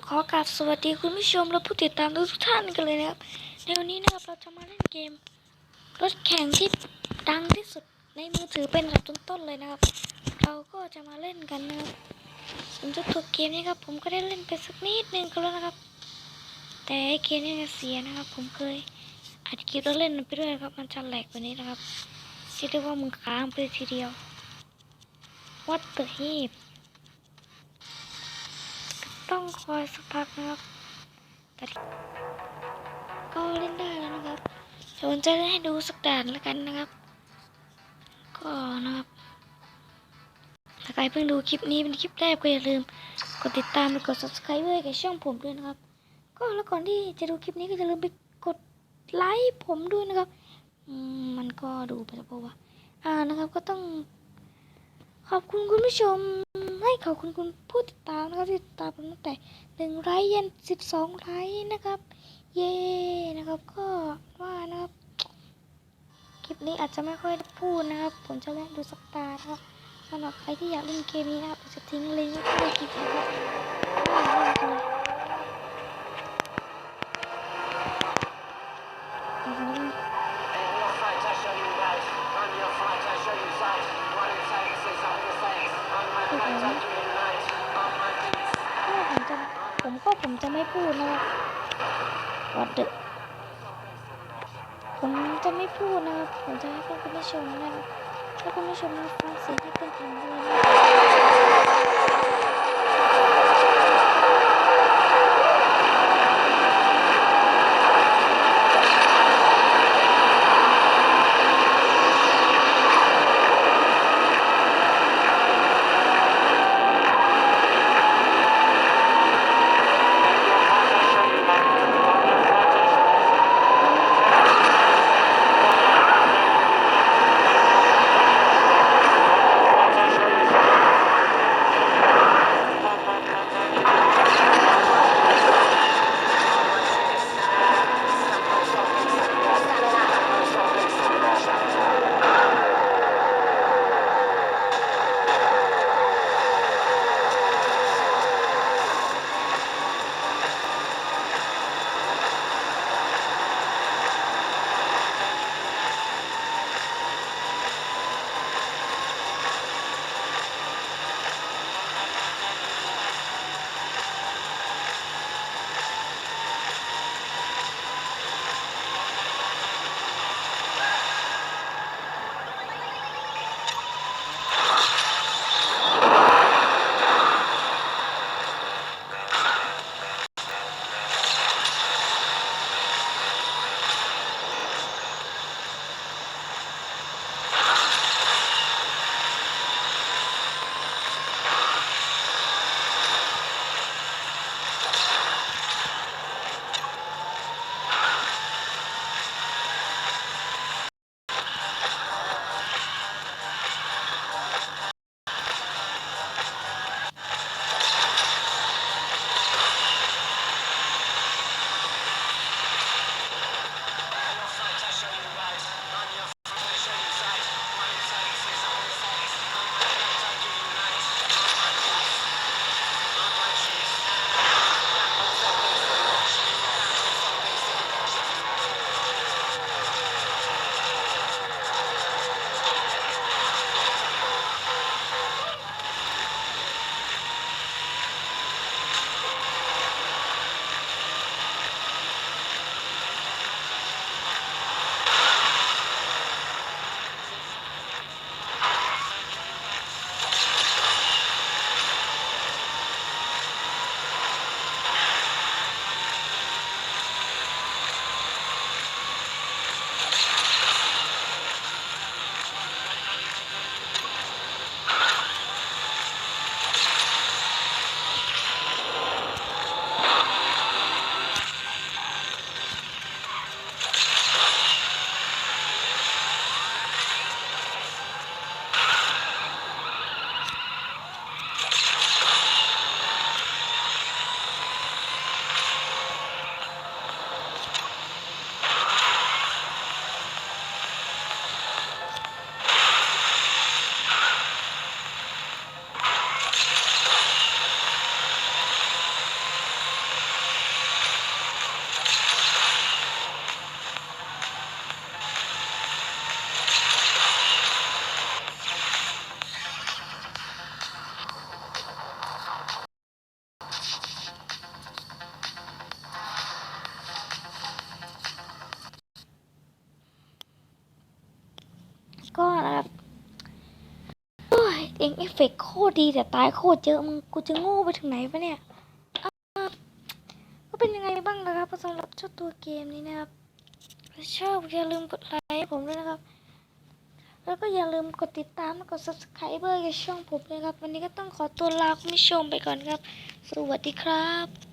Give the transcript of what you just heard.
ขอกราบสวัสดีคุณผู้ชมและผู้ติดตามทุกท่านกันเลยนะครับในวันนี้นะครับเราจะมาเล่นเกมรถแข่งที่ดังที่สุดในมือถือเป็นอันดับต้นๆเลยนะครับเราก็จะมาเล่นกันนะครับส่วนตัวเกมนี้ครับผมก็ได้เล่นไปสักนิดนึงก็แล้วนะครับแต่เกมนี้เสียนะครับผมเคยอัดคลิปแล้วเล่นไปด้วยครับมันจะแหลกกว่านี้นะครับเรียกได้ว่ามึงค้างไปทีเดียว What the heckต้องคอยสักพักนะครับแต่ก็เล่นได้แล้วนะครับผมจะให้ดูสักด่านแล้วกันนะครับก็นะครับถ้าใครเพิ่งดูคลิปนี้เป็นคลิปแรกก็อย่าลืมกดติดตามและกด subscribe ให้กับช่องผมด้วยนะครับก็แล้วก่อนที่จะดูคลิปนี้ก็อย่าลืมไปกดไลค์ผมด้วยนะครับมันก็ดูไปแล้วเพราะว่านะครับก็ต้องขอบคุณคุณผู้ชมให้ขอบคุณคุณผู้ติดตามนะครับที่ติดตามผมตั้งแต่1 ไลค์ยัน12 ไลค์นะครับเย้นะครับก็ว่านะครับคลิปนี้อาจจะไม่ค่อยพูดนะครับผมจะเล่นดูสักตานะครับสำหรับใครที่อยากเล่นเกมนี้นะครับจะทิ้งลิงก์ไว้ในคลิปนะครับเล่นกันเลยผมจะไม่พูดนะครับวัดเดผมจะไม่พูดนะครับผมจะให้คุณผู้ชมนะครับถ้าคุณผู้ชมฟังเสียงที่เป็นธรรมด้วย ก็นะครับโอ้ยเอฟเฟกต์โคตรดีแต่ตายโคตรเยอะมึงกูจะโง่ไปถึงไหนปะเนี่ยก็เป็นยังไงบ้างนะครับสำหรับเจ้าตัวเกมนี้นะครับถ้าชอบอย่าลืมกดไลค์ให้ผมด้วยนะครับแล้วก็อย่าลืมกดติดตามและกด subscribe กับช่องผมเลยครับวันนี้ก็ต้องขอตัวลาคุณผู้ชมไปก่อนครับสวัสดีครับ